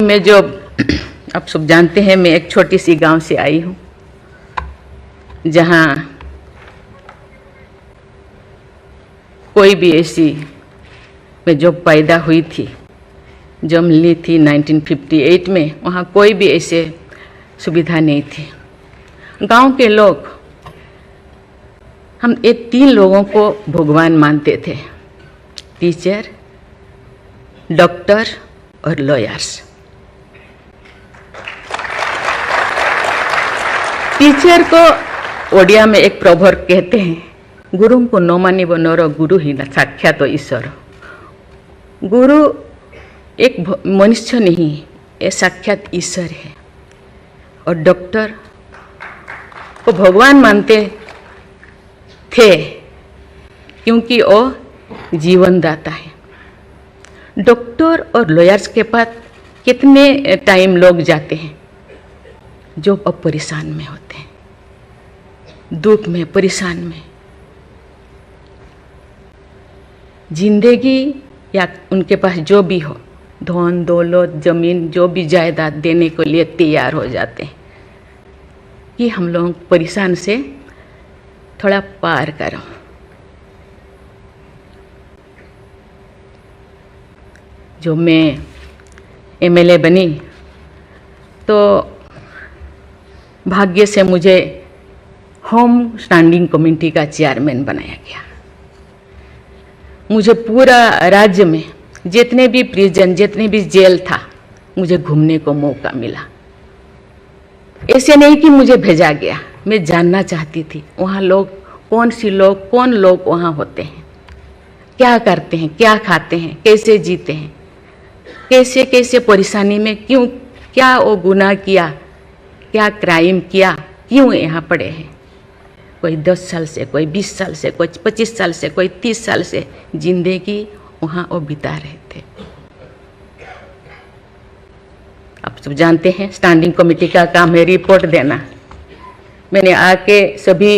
मैं जो आप सब जानते हैं, मैं एक छोटी सी गांव से आई हूँ जहाँ कोई भी ऐसी, मैं जो पैदा हुई थी, जन्म ली थी 1958 में, वहाँ कोई भी ऐसे सुविधा नहीं थी। गांव के लोग, हम ये 3 लोगों को भगवान मानते थे, टीचर, डॉक्टर और लॉयर्स। टीचर को ओडिया में एक प्रवर्ब कहते हैं, गुरु को न मानिब नर गुरु ही न साक्षात ईश्वर। गुरु एक मनुष्य नहीं, ये साक्षात ईश्वर है। और डॉक्टर को भगवान मानते थे क्योंकि वो जीवनदाता है। डॉक्टर और लॉयर्स के पास कितने टाइम लोग जाते हैं जो अब परेशान में होते हैं, दुख में, परेशान में। जिंदगी या उनके पास जो भी हो, धन दौलत, जमीन, जो भी जायदाद देने के लिए तैयार हो जाते हैं कि हम लोग परेशान से थोड़ा पार करो। जो मैं एमएलए बनी तो भाग्य से मुझे होम स्टैंडिंग कमेटी का चेयरमैन बनाया गया। मुझे पूरा राज्य में जितने भी प्रिजन, जितने भी जेल था, मुझे घूमने को मौका मिला। ऐसे नहीं कि मुझे भेजा गया, मैं जानना चाहती थी वहाँ लोग कौन लोग वहाँ होते हैं, क्या करते हैं, क्या खाते हैं, कैसे जीते हैं, कैसे कैसे परेशानी में, क्यों, क्या वो गुनाह किया, क्या क्राइम किया, क्यों यहाँ पड़े हैं। कोई 10 साल से, कोई 20 साल से, कोई 25 साल से, कोई 30 साल से जिंदगी वहाँ वो बिता रहे थे। आप सब जानते हैं स्टैंडिंग कमेटी का काम है रिपोर्ट देना। मैंने आके सभी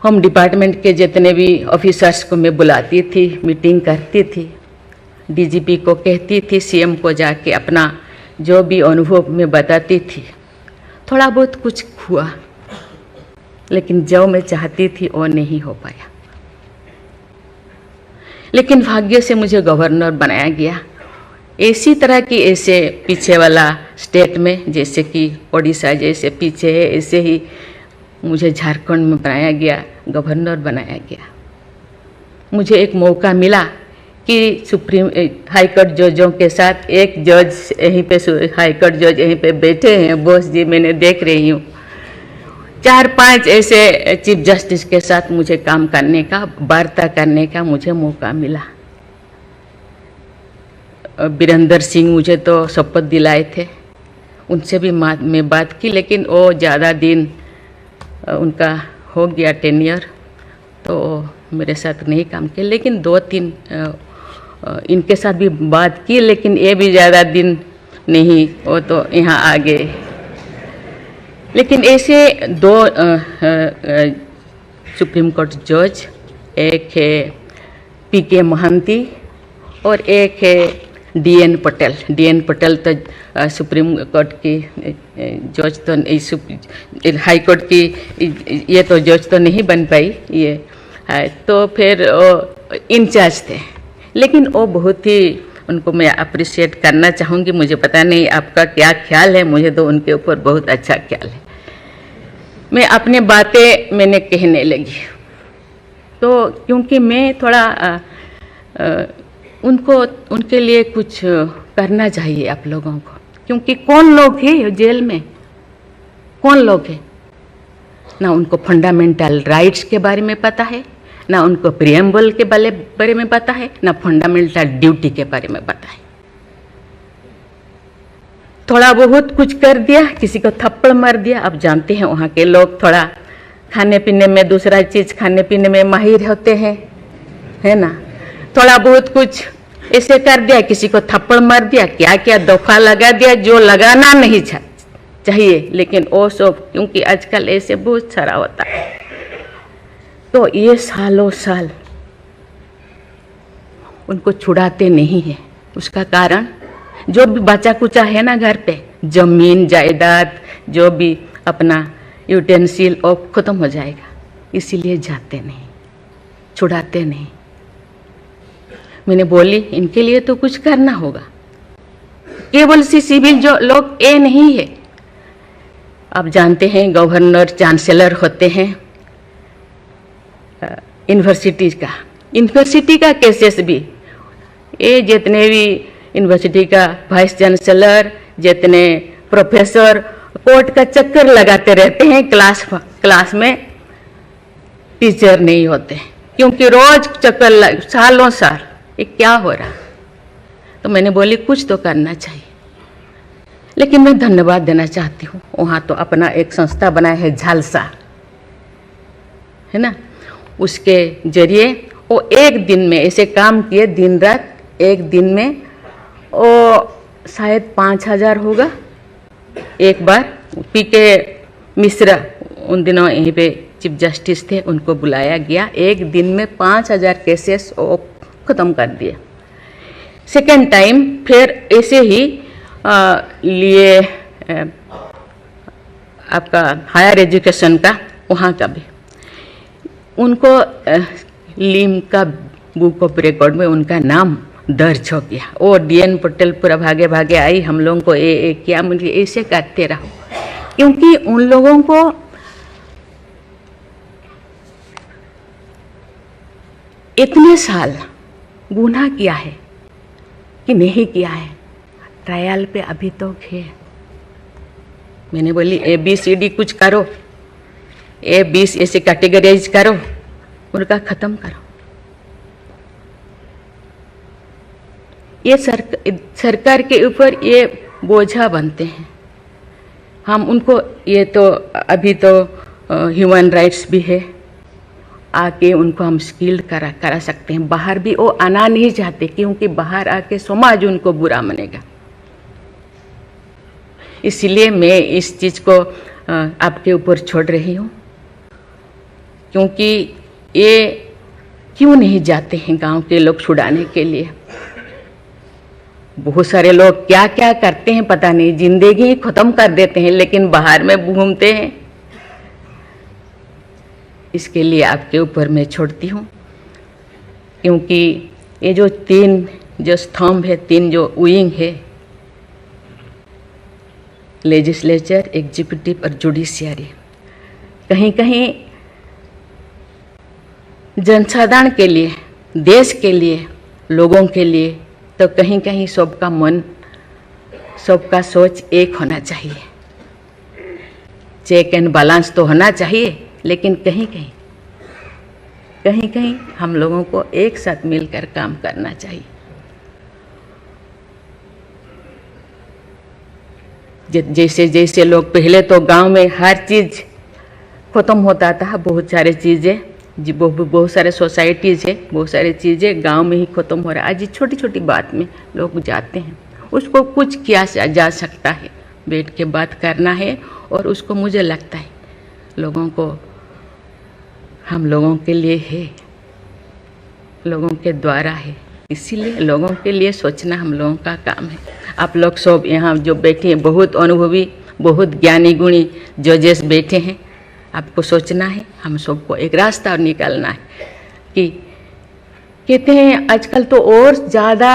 होम डिपार्टमेंट के जितने भी ऑफिसर्स को मैं बुलाती थी, मीटिंग करती थी, डीजीपी को कहती थी, सीएम को जाके अपना जो भी अनुभव मैं बताती थी। थोड़ा बहुत कुछ हुआ, लेकिन जो मैं चाहती थी वो नहीं हो पाया। लेकिन भाग्य से मुझे गवर्नर बनाया गया। इसी तरह की, ऐसे पीछे वाला स्टेट में, जैसे कि ओडिशा जैसे पीछे है, ऐसे ही मुझे झारखंड में बनाया गया, गवर्नर बनाया गया। मुझे एक मौका मिला कि सुप्रीम हाई कोर्ट जजों के साथ, एक जज यहीं पे, हाई कोर्ट जज यहीं पे बैठे हैं, बोस जी, मैंने देख रही हूँ, 4-5 ऐसे चीफ जस्टिस के साथ मुझे काम करने का, वार्ता करने का मुझे मौका मिला। वीरेंद्र सिंह मुझे तो शपथ दिलाए थे, उनसे भी मैं बात की, लेकिन वो ज़्यादा दिन उनका हो गया टेन्योर, तो मेरे साथ नहीं काम किया। लेकिन 2-3 इनके साथ भी बात की, लेकिन ये भी ज़्यादा दिन नहीं, वो तो यहाँ आ गए। लेकिन ऐसे 2 सुप्रीम कोर्ट जज, एक है पीके महांती और एक है डीएन पटेल। डीएन पटेल तो सुप्रीम कोर्ट की जज तो नहीं, हाई कोर्ट की ये तो जज तो नहीं बन पाई ये, तो फिर इंचार्ज थे। लेकिन वो बहुत ही, उनको मैं अप्रिशिएट करना चाहूँगी। मुझे पता नहीं आपका क्या ख्याल है, मुझे तो उनके ऊपर बहुत अच्छा ख्याल है। मैं अपने बातें मैंने कहने लगी, तो क्योंकि मैं थोड़ा उनके लिए कुछ करना चाहिए आप लोगों को, क्योंकि कौन लोग हैं जेल में, कौन लोग हैं, ना उनको फंडामेंटल राइट्स के बारे में पता है, ना उनको प्रिएम्बल के बारे में पता है, ना फंडामेंटल ड्यूटी के बारे में पता है। थोड़ा बहुत कुछ कर दिया, किसी को थप्पड़ मार दिया। आप जानते हैं वहाँ के लोग थोड़ा खाने पीने में, दूसरा चीज़ खाने पीने में माहिर होते हैं, है ना। थोड़ा बहुत कुछ ऐसे कर दिया, किसी को थप्पड़ मार दिया, क्या क्या दफा लगा दिया जो लगाना नहीं चाहिए। लेकिन वो सब, क्योंकि आजकल ऐसे बहुत सारा होता है, तो ये सालों साल उनको छुड़ाते नहीं हैं। उसका कारण जो भी बचा कुचा है ना घर पे, जमीन जायदाद जो भी अपना यूटेंसिल और ख़त्म हो जाएगा, इसीलिए जाते नहीं, छुड़ाते नहीं। मैंने बोली इनके लिए तो कुछ करना होगा। केवल सी सिविल जो लोग ए नहीं है, आप जानते हैं गवर्नर चांसलर होते हैं यूनिवर्सिटी का केसेस भी, ये जितने भी यूनिवर्सिटी का वाइस चांसलर, जितने प्रोफेसर कोर्ट का चक्कर लगाते रहते हैं, क्लास में टीचर नहीं होते, क्योंकि रोज चक्कर सालों साल, ये क्या हो रहा। तो मैंने बोली कुछ तो करना चाहिए। लेकिन मैं धन्यवाद देना चाहती हूँ, वहाँ तो अपना एक संस्था बनाया है झालसा, है ना, उसके जरिए वो एक दिन में ऐसे काम किए, दिन रात, एक दिन में वो शायद 5,000 होगा। एक बार पीके मिश्रा उन दिनों यहीं पे चीफ जस्टिस थे, उनको बुलाया गया, एक दिन में 5,000 केसेस वो ख़त्म कर दिए। सेकेंड टाइम फिर ऐसे ही लिए आपका हायर एजुकेशन का, वहाँ का भी उनको लीम का बुक ऑफ रिकॉर्ड में उनका नाम दर्ज हो गया। वो DN पटेल पूरा भागे भागे आई, हम लोगों को ये किया, मुझे ऐसे करते रहो, क्योंकि उन लोगों को इतने साल गुनाह किया है कि नहीं किया है, ट्रायल पे अभी तो है। मैंने बोली ABCD कुछ करो, A20 ऐसे कैटेगराइज करो, उनका ख़त्म करो। ये सरकार के ऊपर ये बोझा बनते हैं। हम उनको, ये तो अभी तो ह्यूमन राइट्स भी है, आके उनको हम स्किल्ड करा सकते हैं। बाहर भी वो आना नहीं चाहते, क्योंकि बाहर आके समाज उनको बुरा मानेगा। इसलिए मैं इस चीज़ को आपके ऊपर छोड़ रही हूँ, क्योंकि ये क्यों नहीं जाते हैं गांव के लोग छुड़ाने के लिए। बहुत सारे लोग क्या क्या करते हैं पता नहीं, जिंदगी ख़त्म कर देते हैं, लेकिन बाहर में घूमते हैं। इसके लिए आपके ऊपर मैं छोड़ती हूँ, क्योंकि ये जो 3 जो स्तंभ है, 3 जो विंग है, लेजिस्लेचर, एग्जीक्यूटिव और जुडिशियरी, कहीं कहीं जनसाधारण के लिए, देश के लिए, लोगों के लिए, तो कहीं कहीं सबका मन, सबका सोच एक होना चाहिए। चेक एंड बैलेंस तो होना चाहिए, लेकिन कहीं कहीं हम लोगों को एक साथ मिलकर काम करना चाहिए। जैसे जैसे लोग पहले तो गांव में हर चीज़ ख़त्म होता था, बहुत सारे चीज़ें जी, बहुत सारे सोसाइटीज़ है, बहुत सारी चीज़ें गांव में ही ख़त्म हो रहा है। आज छोटी छोटी बात में लोग जाते हैं, उसको कुछ किया जा सकता है, बैठ के बात करना है, और उसको मुझे लगता है लोगों को, हम लोगों के लिए है, लोगों के द्वारा है, इसीलिए लोगों के लिए सोचना हम लोगों का काम है। आप लोग सब यहाँ जो बैठे हैं, बहुत अनुभवी, बहुत ज्ञानी गुणी जजेस बैठे हैं, आपको सोचना है, हम सबको एक रास्ता निकालना है। कि कहते हैं आजकल तो और ज़्यादा